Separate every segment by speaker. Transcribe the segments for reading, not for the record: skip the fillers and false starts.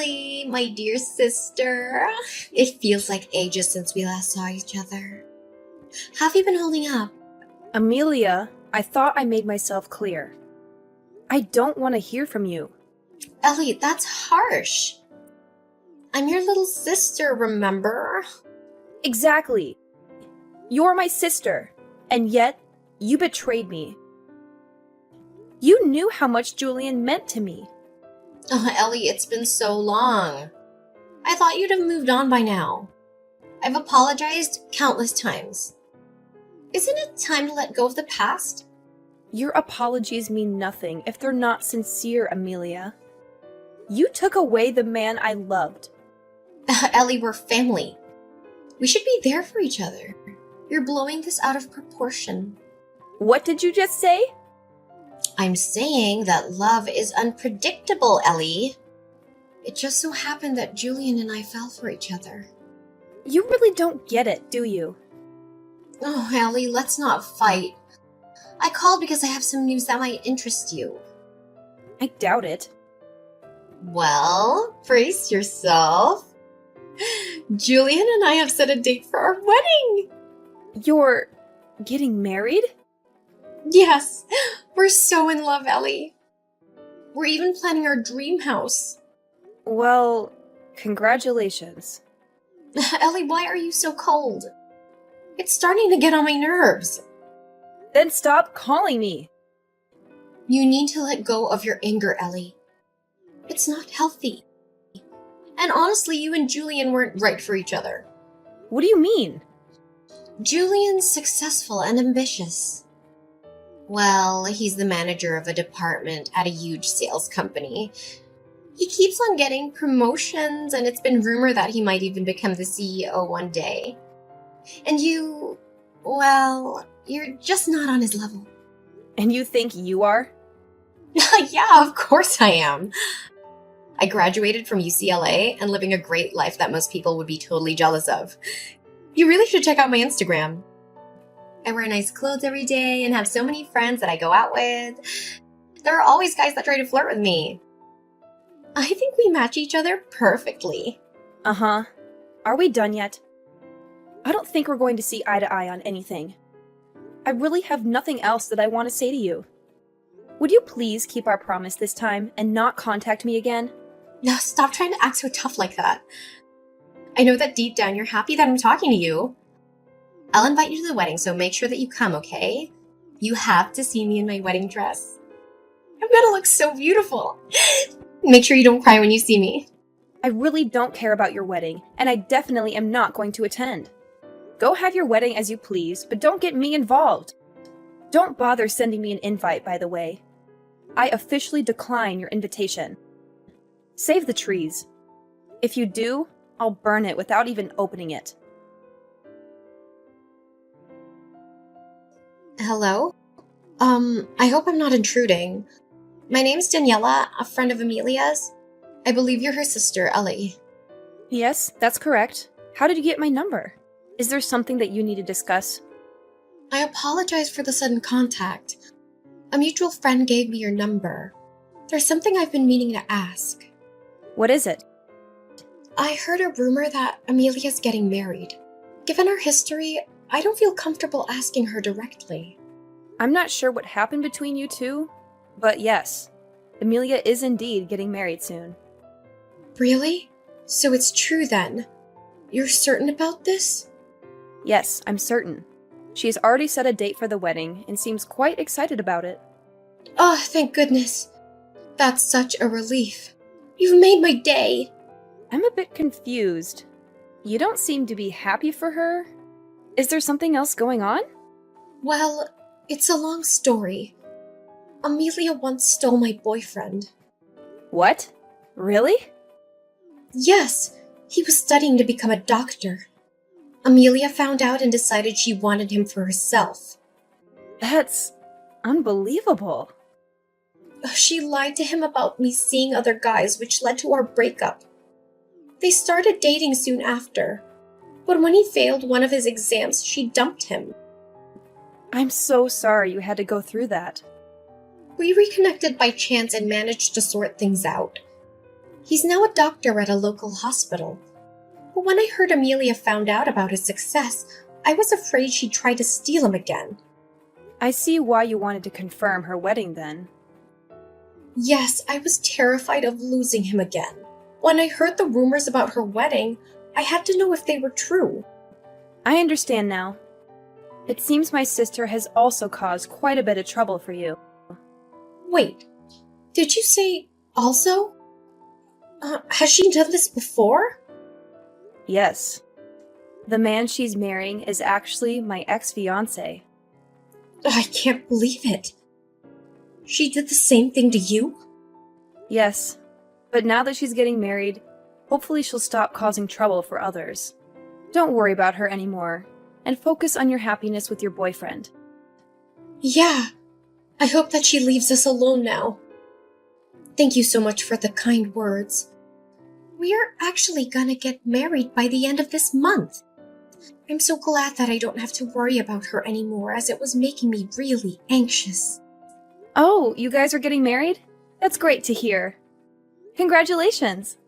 Speaker 1: Ellie, my dear sister. It feels like ages since we last saw each other. How have you been holding up?
Speaker 2: Amelia, I thought I made myself clear. I don't want to hear from you.
Speaker 1: Ellie, that's harsh. I'm your little sister, remember?
Speaker 2: Exactly. You're my sister, and yet you betrayed me. You knew how much Julian meant to me.
Speaker 1: Oh, Ellie, it's been so long. I thought you'd have moved on by now. I've apologized countless times. Isn't it time to let go of the past?
Speaker 2: Your apologies mean nothing if they're not sincere, Amelia. You took away the man I loved.
Speaker 1: Ellie, we're family. We should be there for each other. You're blowing this out of proportion.
Speaker 2: What did you just say?
Speaker 1: I'm saying that love is unpredictable, Ellie. It just so happened that Julian and I fell for each other.
Speaker 2: You really don't get it, do you?
Speaker 1: Oh, Ellie, let's not fight. I called because I have some news that might interest you.
Speaker 2: I doubt it.
Speaker 1: Well, brace yourself. Julian and I have set a date for our wedding.
Speaker 2: You're getting married?
Speaker 1: Yes, we're so in love, Ellie. We're even planning our dream house.
Speaker 2: Well, congratulations.
Speaker 1: Ellie, why are you so cold? It's starting to get on my nerves.
Speaker 2: Then stop calling me.
Speaker 1: You need to let go of your anger, Ellie. It's not healthy. And honestly, you and Julian weren't right for each other.
Speaker 2: What do you mean?
Speaker 1: Julian's successful and ambitious. Well, he's the manager of a department at a huge sales company. He keeps on getting promotions, and it's been rumored that he might even become the CEO one day. And you, well, you're just not on his level.
Speaker 2: And you think you are?
Speaker 1: Yeah, of course I am. I graduated from UCLA and living a great life that most people would be totally jealous of. You really should check out my Instagram. I wear nice clothes every day and have so many friends that I go out with. There are always guys that try to flirt with me. I think we match each other perfectly.
Speaker 2: Uh-huh. Are we done yet? I don't think we're going to see eye to eye on anything. I really have nothing else that I want to say to you. Would you please keep our promise this time and not contact me again?
Speaker 1: No, stop trying to act so tough like that. I know that deep down you're happy that I'm talking to you. I'll invite you to the wedding, so make sure that you come, okay? You have to see me in my wedding dress. I'm gonna look so beautiful. Make sure you don't cry when you see me.
Speaker 2: I really don't care about your wedding, and I definitely am not going to attend. Go have your wedding as you please, but don't get me involved. Don't bother sending me an invite, by the way. I officially decline your invitation. Save the trees. If you do, I'll burn it without even opening it.
Speaker 1: Hello? I hope I'm not intruding. My name's Daniela, a friend of Amelia's. I believe you're her sister, Ellie.
Speaker 2: Yes, that's correct. How did you get my number? Is there something that you need to discuss?
Speaker 1: I apologize for the sudden contact. A mutual friend gave me your number. There's something I've been meaning to ask.
Speaker 2: What is it?
Speaker 1: I heard a rumor that Amelia's getting married. Given our history, I don't feel comfortable asking her directly.
Speaker 2: I'm not sure what happened between you two, but yes, Amelia is indeed getting married soon.
Speaker 1: Really? So it's true then? You're certain about this?
Speaker 2: Yes, I'm certain. She has already set a date for the wedding and seems quite excited about it.
Speaker 1: Oh, thank goodness. That's such a relief. You've made my day.
Speaker 2: I'm a bit confused. You don't seem to be happy for her. Is there something else going on?
Speaker 1: Well, it's a long story. Amelia once stole my boyfriend.
Speaker 2: What? Really?
Speaker 1: Yes, he was studying to become a doctor. Amelia found out and decided she wanted him for herself.
Speaker 2: That's unbelievable.
Speaker 1: She lied to him about me seeing other guys, which led to our breakup. They started dating soon after, but when he failed one of his exams, she dumped him.
Speaker 2: I'm so sorry you had to go through that.
Speaker 1: We reconnected by chance and managed to sort things out. He's now a doctor at a local hospital. But when I heard Amelia found out about his success, I was afraid she'd try to steal him again.
Speaker 2: I see why you wanted to confirm her wedding then.
Speaker 1: Yes, I was terrified of losing him again. When I heard the rumors about her wedding, I had to know if they were true.
Speaker 2: I understand now. It seems my sister has also caused quite a bit of trouble for you.
Speaker 1: Wait, did you say also? Has she done this before?
Speaker 2: Yes. The man she's marrying is actually my ex-fiancé.
Speaker 1: I can't believe it. She did the same thing to you?
Speaker 2: Yes, but now that she's getting married, hopefully she'll stop causing trouble for others. Don't worry about her anymore, and focus on your happiness with your boyfriend.
Speaker 1: Yeah, I hope that she leaves us alone now. Thank you so much for the kind words. We're actually gonna get married by the end of this month. I'm so glad that I don't have to worry about her anymore, as it was making me really anxious.
Speaker 2: Oh, you guys are getting married? That's great to hear. Congratulations!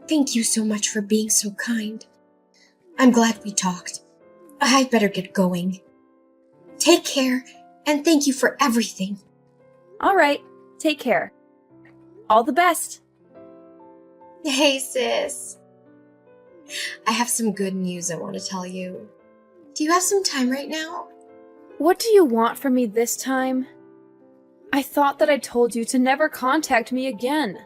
Speaker 1: Thank you so much for being so kind. I'm glad we talked. I'd better get going. Take care, and thank you for everything.
Speaker 2: All right, take care. All the best!
Speaker 1: Hey, sis. I have some good news I want to tell you. Do you have some time right now?
Speaker 2: What do you want from me this time? I thought that I told you to never contact me again.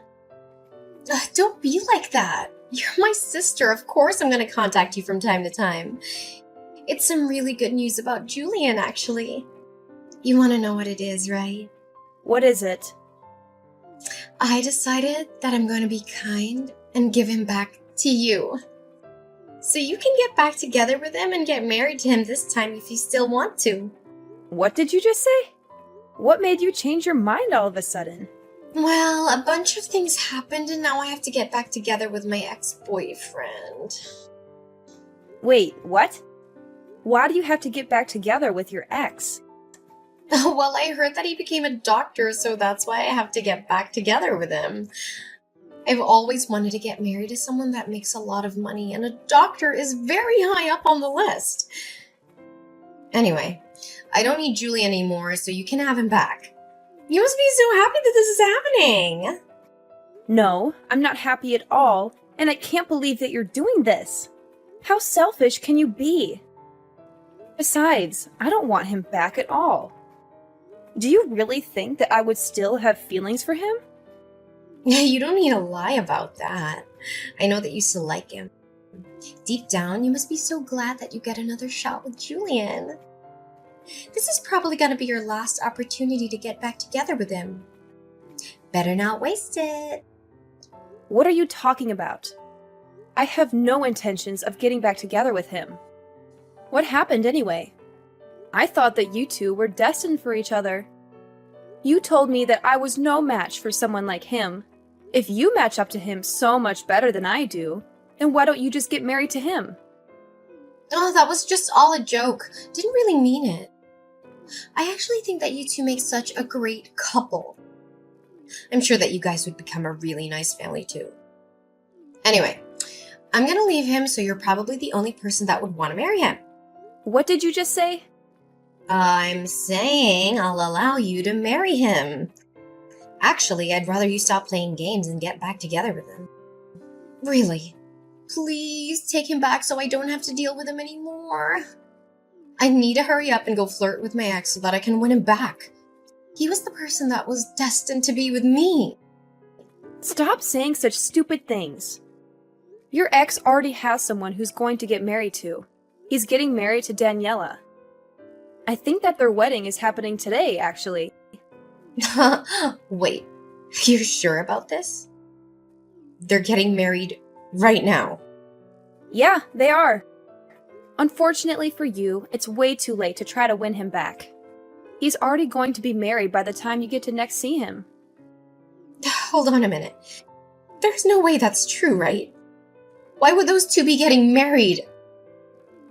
Speaker 1: Don't be like that. You're my sister. Of course I'm going to contact you from time to time. It's some really good news about Julian, actually. You want to know what it is, right?
Speaker 2: What is it?
Speaker 1: I decided that I'm going to be kind and give him back to you. So you can get back together with him and get married to him this time if you still want to.
Speaker 2: What did you just say? What made you change your mind all of a sudden?
Speaker 1: Well, a bunch of things happened and now I have to get back together with my ex-boyfriend.
Speaker 2: Wait, what? Why do you have to get back together with your ex?
Speaker 1: Well, I heard that he became a doctor, so that's why I have to get back together with him. I've always wanted to get married to someone that makes a lot of money, and a doctor is very high up on the list. Anyway, I don't need Julie anymore, so you can have him back. You must be so happy that this is happening.
Speaker 2: No, I'm not happy at all, and I can't believe that you're doing this. How selfish can you be? Besides, I don't want him back at all. Do you really think that I would still have feelings for him?
Speaker 1: You don't need to lie about that. I know that you still like him. Deep down, you must be so glad that you get another shot with Julian. This is probably going to be your last opportunity to get back together with him. Better not waste it.
Speaker 2: What are you talking about? I have no intentions of getting back together with him. What happened anyway? I thought that you two were destined for each other. You told me that I was no match for someone like him. If you match up to him so much better than I do, then why don't you just get married to him?
Speaker 1: Oh, that was just all a joke. Didn't really mean it. I actually think that you two make such a great couple. I'm sure that you guys would become a really nice family too. Anyway, I'm gonna leave him, so you're probably the only person that would want to marry him.
Speaker 2: What did you just say?
Speaker 1: I'm saying I'll allow you to marry him. Actually, I'd rather you stop playing games and get back together with him. Really. Please take him back so I don't have to deal with him anymore. I need to hurry up and go flirt with my ex so that I can win him back. He was the person that was destined to be with me.
Speaker 2: Stop saying such stupid things. Your ex already has someone who's going to get married to. He's getting married to Daniela. I think that their wedding is happening today, actually.
Speaker 1: Wait, you're sure about this? They're getting married right now.
Speaker 2: Yeah, they are. Unfortunately for you, it's way too late to try to win him back. He's already going to be married by the time you get to next see him.
Speaker 1: Hold on a minute. There's no way that's true, right? Why would those two be getting married?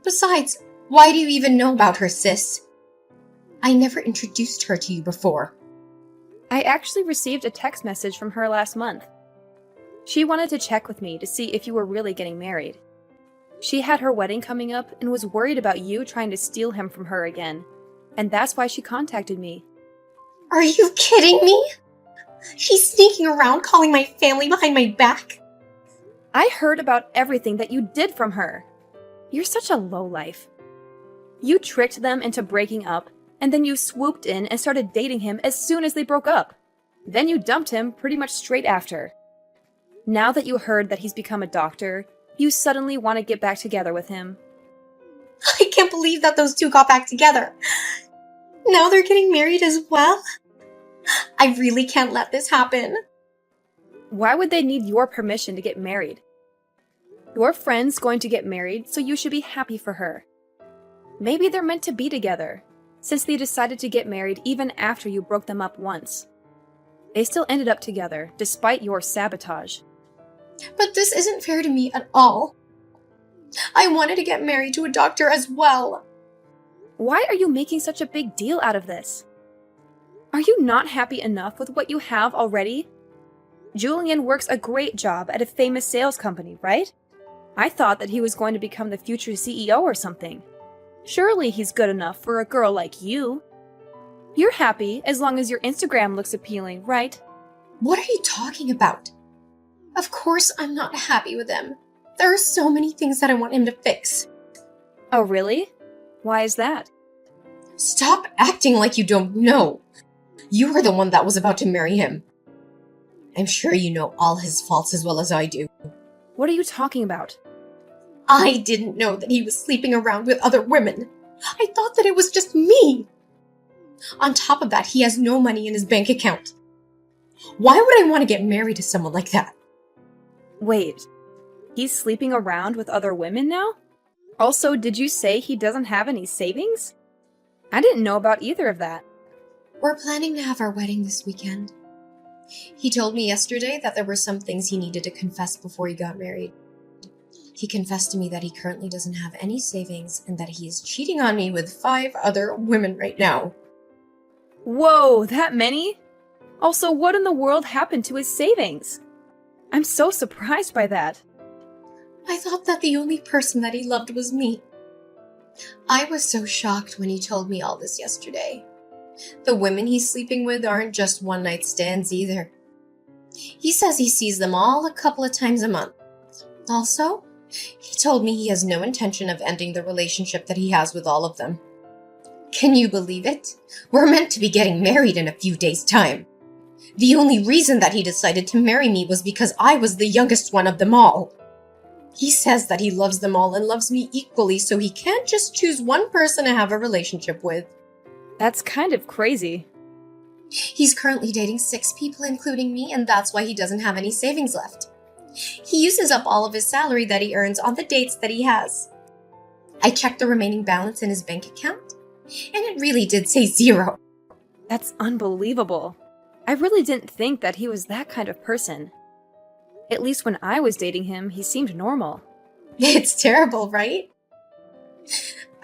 Speaker 1: Besides, why do you even know about her, sis? I never introduced her to you before.
Speaker 2: I actually received a text message from her last month. She wanted to check with me to see if you were really getting married. She had her wedding coming up and was worried about you trying to steal him from her again, and that's why she contacted me.
Speaker 1: Are you kidding me? She's sneaking around calling my family behind my back?
Speaker 2: I heard about everything that you did from her. You're such a lowlife. You tricked them into breaking up, and then you swooped in and started dating him as soon as they broke up. Then you dumped him pretty much straight after. Now that you heard that he's become a doctor, you suddenly want to get back together with him.
Speaker 1: I can't believe that those two got back together. Now they're getting married as well? I really can't let this happen.
Speaker 2: Why would they need your permission to get married? Your friend's going to get married, so you should be happy for her. Maybe they're meant to be together, since they decided to get married even after you broke them up once. They still ended up together, despite your sabotage.
Speaker 1: But this isn't fair to me at all. I wanted to get married to a doctor as well.
Speaker 2: Why are you making such a big deal out of this? Are you not happy enough with what you have already? Julian works a great job at a famous sales company, right? I thought that he was going to become the future CEO or something. Surely he's good enough for a girl like you. You're happy as long as your Instagram looks appealing, right?
Speaker 1: What are you talking about? Of course I'm not happy with him. There are so many things that I want him to fix.
Speaker 2: Oh, really? Why is that?
Speaker 1: Stop acting like you don't know. You are the one that was about to marry him. I'm sure you know all his faults as well as I do.
Speaker 2: What are you talking about?
Speaker 1: I didn't know that he was sleeping around with other women. I thought that it was just me. On top of that, he has no money in his bank account. Why would I want to get married to someone like that?
Speaker 2: Wait, he's sleeping around with other women now? Also, did you say he doesn't have any savings? I didn't know about either of that.
Speaker 1: We're planning to have our wedding this weekend. He told me yesterday that there were some things he needed to confess before he got married. He confessed to me that he currently doesn't have any savings and that he is cheating on me with 5 other women right now.
Speaker 2: Whoa, that many? Also, what in the world happened to his savings? I'm so surprised by that.
Speaker 1: I thought that the only person that he loved was me. I was so shocked when he told me all this yesterday. The women he's sleeping with aren't just one-night stands either. He says he sees them all a couple of times a month. Also, he told me he has no intention of ending the relationship that he has with all of them. Can you believe it? We're meant to be getting married in a few days' time. The only reason that he decided to marry me was because I was the youngest one of them all. He says that he loves them all and loves me equally, so he can't just choose one person to have a relationship with.
Speaker 2: That's kind of crazy.
Speaker 1: He's currently dating 6 people, including me, and that's why he doesn't have any savings left. He uses up all of his salary that he earns on the dates that he has. I checked the remaining balance in his bank account, and it really did say 0.
Speaker 2: That's unbelievable. I really didn't think that he was that kind of person. At least when I was dating him, he seemed normal.
Speaker 1: It's terrible, right?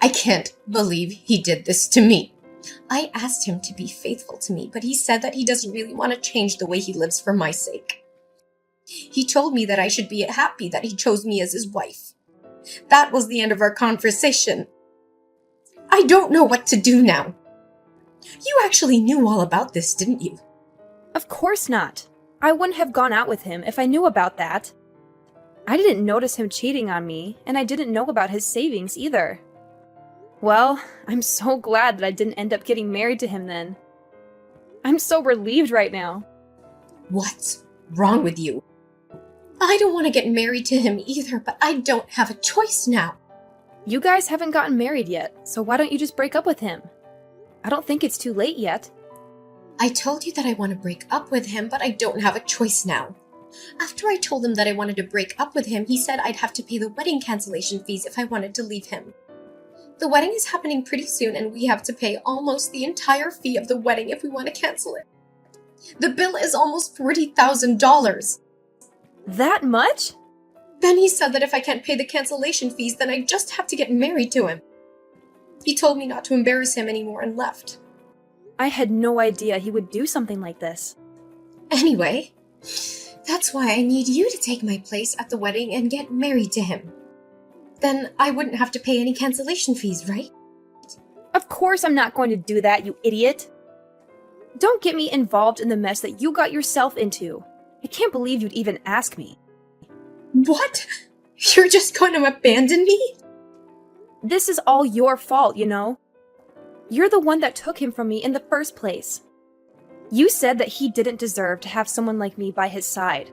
Speaker 1: I can't believe he did this to me. I asked him to be faithful to me, but he said that he doesn't really want to change the way he lives for my sake. He told me that I should be happy that he chose me as his wife. That was the end of our conversation. I don't know what to do now. You actually knew all about this, didn't you?
Speaker 2: Of course not. I wouldn't have gone out with him if I knew about that. I didn't notice him cheating on me, and I didn't know about his savings either. Well, I'm so glad that I didn't end up getting married to him then. I'm so relieved right now.
Speaker 1: What's wrong with you? I don't want to get married to him either, but I don't have a choice now.
Speaker 2: You guys haven't gotten married yet, so why don't you just break up with him? I don't think it's too late yet.
Speaker 1: I told you that I want to break up with him, but I don't have a choice now. After I told him that I wanted to break up with him, he said I'd have to pay the wedding cancellation fees if I wanted to leave him. The wedding is happening pretty soon, and we have to pay almost the entire fee of the wedding if we want to cancel it. The bill is almost $40,000.
Speaker 2: That much?
Speaker 1: Then he said that if I can't pay the cancellation fees, then I just have to get married to him. He told me not to embarrass him anymore and left.
Speaker 2: I had no idea he would do something like this.
Speaker 1: Anyway, That's why I need you to take my place at the wedding and get married to him. Then I wouldn't have to pay any cancellation fees, right?
Speaker 2: Of course I'm not going to do that, you idiot! Don't get me involved in the mess that you got yourself into. I can't believe you'd even ask me.
Speaker 1: What? You're just going to abandon me?
Speaker 2: This is all your fault, you know? You're the one that took him from me in the first place. You said that he didn't deserve to have someone like me by his side.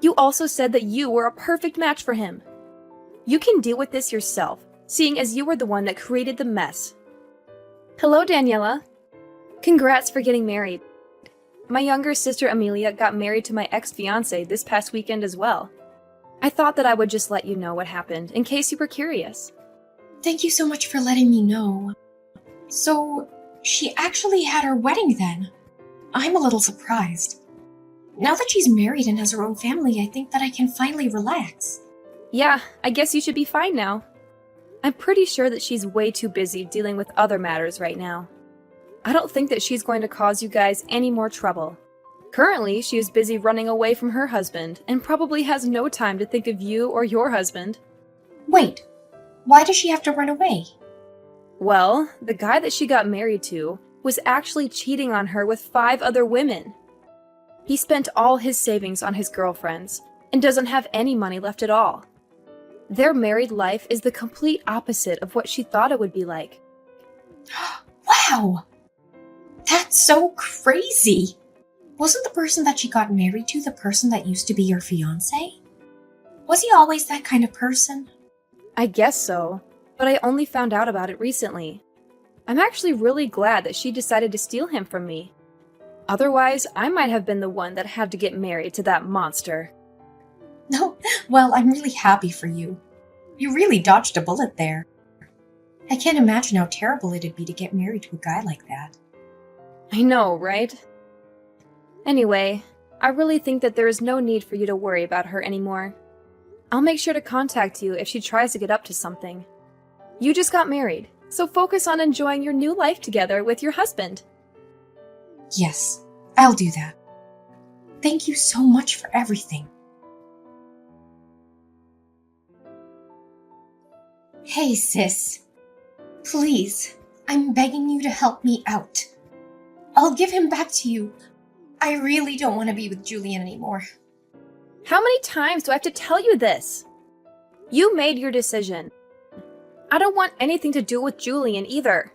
Speaker 2: You also said that you were a perfect match for him. You can deal with this yourself, seeing as you were the one that created the mess. Hello, Daniela. Congrats for getting married. My younger sister Amelia got married to my ex-fiancé this past weekend as well. I thought that I would just let you know what happened, in case you were curious.
Speaker 1: Thank you so much for letting me know. So, she actually had her wedding then? I'm a little surprised. Now that she's married and has her own family, I think that I can finally relax.
Speaker 2: Yeah, I guess you should be fine now. I'm pretty sure that she's way too busy dealing with other matters right now. I don't think that she's going to cause you guys any more trouble. Currently, she is busy running away from her husband and probably has no time to think of you or your husband.
Speaker 1: Wait, why does she have to run away?
Speaker 2: Well, the guy that she got married to was actually cheating on her with 5 other women. He spent all his savings on his girlfriends and doesn't have any money left at all. Their married life is the complete opposite of what she thought it would be like.
Speaker 1: Wow! That's so crazy! Wasn't the person that she got married to the person that used to be your fiancé? Was he always that kind of person?
Speaker 2: I guess so, but I only found out about it recently. I'm actually really glad that she decided to steal him from me. Otherwise, I might have been the one that had to get married to that monster.
Speaker 1: No, well, I'm really happy for you. You really dodged a bullet there. I can't imagine how terrible it'd be to get married to a guy like that.
Speaker 2: I know, right? Anyway, I really think that there is no need for you to worry about her anymore. I'll make sure to contact you if she tries to get up to something. You just got married, so focus on enjoying your new life together with your husband.
Speaker 1: Yes, I'll do that. Thank you so much for everything. Hey, sis. Please, I'm begging you to help me out. I'll give him back to you. I really don't want to be with Julian anymore.
Speaker 2: How many times do I have to tell you this? You made your decision. I don't want anything to do with Julian either.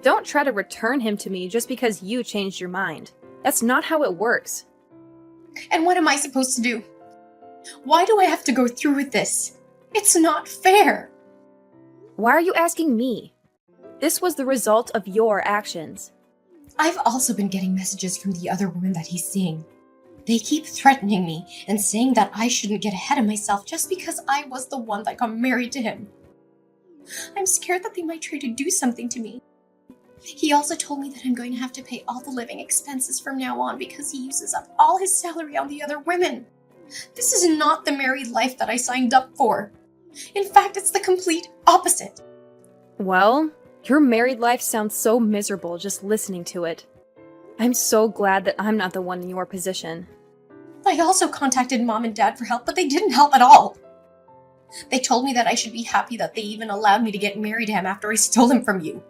Speaker 2: Don't try to return him to me just because you changed your mind. That's not how it works.
Speaker 1: And what am I supposed to do? Why do I have to go through with this? It's not fair.
Speaker 2: Why are you asking me? This was the result of your actions.
Speaker 1: I've also been getting messages from the other women that he's seeing. They keep threatening me and saying that I shouldn't get ahead of myself just because I was the one that got married to him. I'm scared that they might try to do something to me. He also told me that I'm going to have to pay all the living expenses from now on because he uses up all his salary on the other women. This is not the married life that I signed up for. In fact, it's the complete opposite.
Speaker 2: Well, your married life sounds so miserable just listening to it. I'm so glad that I'm not the one in your position.
Speaker 1: I also contacted Mom and Dad for help, but they didn't help at all. They told me that I should be happy that they even allowed me to get married to him after I stole him from you.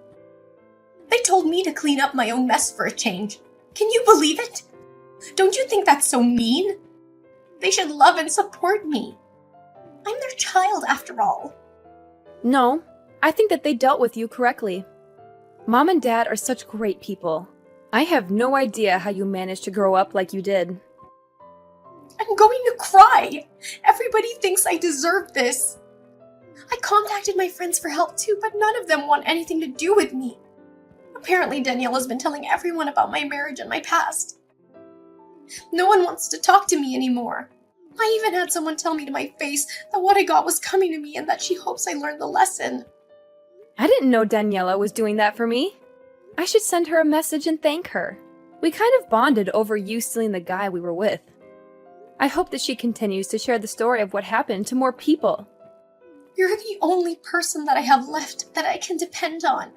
Speaker 1: They told me to clean up my own mess for a change. Can you believe it? Don't you think that's so mean? They should love and support me. I'm their child after all.
Speaker 2: No, I think that they dealt with you correctly. Mom and Dad are such great people. I have no idea how you managed to grow up like you did.
Speaker 1: I'm going to cry. Everybody thinks I deserve this. I contacted my friends for help too, but none of them want anything to do with me. Apparently, Danielle has been telling everyone about my marriage and my past. No one wants to talk to me anymore. I even had someone tell me to my face that what I got was coming to me and that she hopes I learned the lesson.
Speaker 2: I didn't know Daniela was doing that for me. I should send her a message and thank her. We kind of bonded over you stealing the guy we were with. I hope that she continues to share the story of what happened to more people.
Speaker 1: You're the only person that I have left that I can depend on.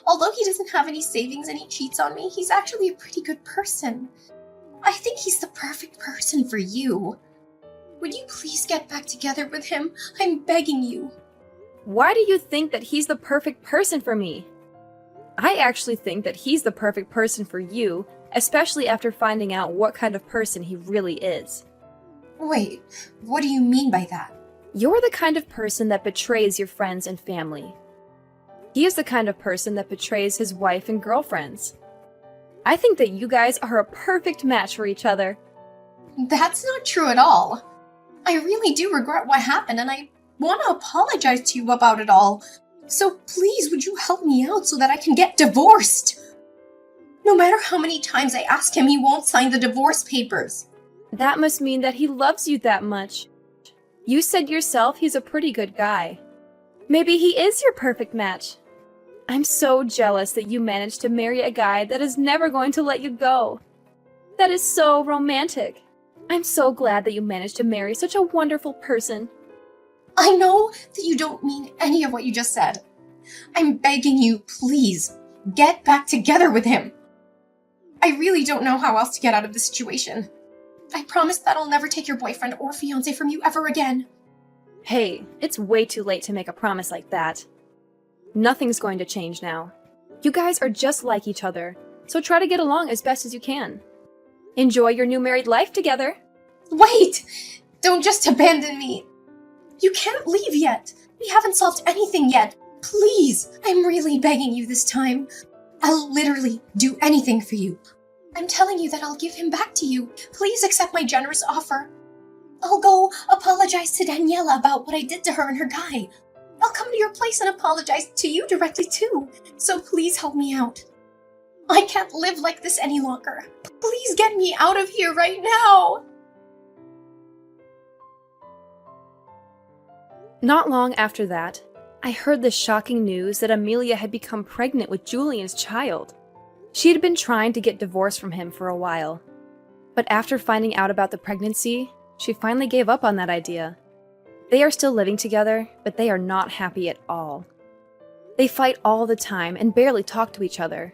Speaker 1: Although he doesn't have any savings and he cheats on me, he's actually a pretty good person. I think he's the perfect person for you. Would you please get back together with him? I'm begging you.
Speaker 2: Why do you think that he's the perfect person for me? I actually think that he's the perfect person for you, especially after finding out what kind of person he really is.
Speaker 1: Wait, what do you mean by that?
Speaker 2: You're the kind of person that betrays your friends and family. He is the kind of person that betrays his wife and girlfriends. I think that you guys are a perfect match for each other.
Speaker 1: That's not true at all. I really do regret what happened, and I want to apologize to you about it all. So please, would you help me out so that I can get divorced? No matter how many times I ask him, he won't sign the divorce papers.
Speaker 2: That must mean that he loves you that much. You said yourself he's a pretty good guy. Maybe he is your perfect match. I'm so jealous that you managed to marry a guy that is never going to let you go. That is so romantic. I'm so glad that you managed to marry such a wonderful person.
Speaker 1: I know that you don't mean any of what you just said. I'm begging you, please, get back together with him. I really don't know how else to get out of this situation. I promise that I'll never take your boyfriend or fiancé from you ever again.
Speaker 2: Hey, it's way too late to make a promise like that. Nothing's going to change now. You guys are just like each other, so try to get along as best as you can. Enjoy your new married life together.
Speaker 1: Wait! Don't just abandon me. You can't leave yet. We haven't solved anything yet. Please, I'm really begging you this time. I'll literally do anything for you. I'm telling you that I'll give him back to you. Please accept my generous offer. I'll go apologize to Daniela about what I did to her and her guy. I'll come to your place and apologize to you directly too. So please help me out. I can't live like this any longer. Please get me out of here right now.
Speaker 2: Not long after that, I heard the shocking news that Amelia had become pregnant with Julian's child. She had been trying to get divorced from him for a while, but after finding out about the pregnancy, she finally gave up on that idea. They are still living together, but they are not happy at all. They fight all the time and barely talk to each other.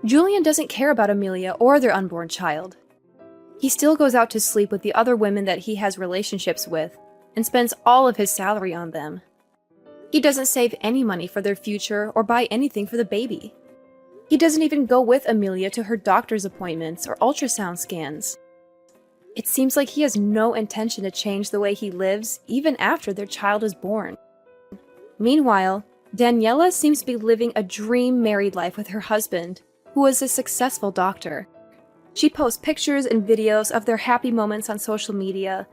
Speaker 2: Julian doesn't care about Amelia or their unborn child. He still goes out to sleep with the other women that he has relationships with and spends all of his salary on them. He doesn't save any money for their future or buy anything for the baby. He doesn't even go with Amelia to her doctor's appointments or ultrasound scans. It seems like he has no intention to change the way he lives even after their child is born. Meanwhile, Daniela seems to be living a dream married life with her husband, who is a successful doctor. She posts pictures and videos of their happy moments on social media,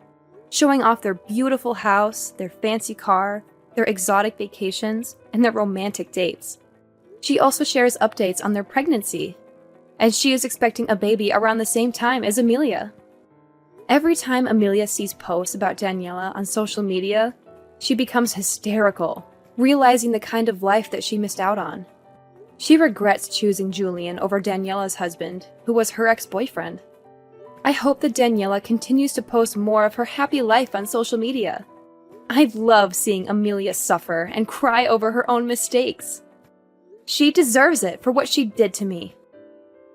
Speaker 2: showing off their beautiful house, their fancy car, their exotic vacations, and their romantic dates. She also shares updates on their pregnancy, as she is expecting a baby around the same time as Amelia. Every time Amelia sees posts about Daniela on social media, she becomes hysterical, realizing the kind of life that she missed out on. She regrets choosing Julian over Daniela's husband, who was her ex-boyfriend. I hope that Daniela continues to post more of her happy life on social media. I love seeing Amelia suffer and cry over her own mistakes. She deserves it for what she did to me.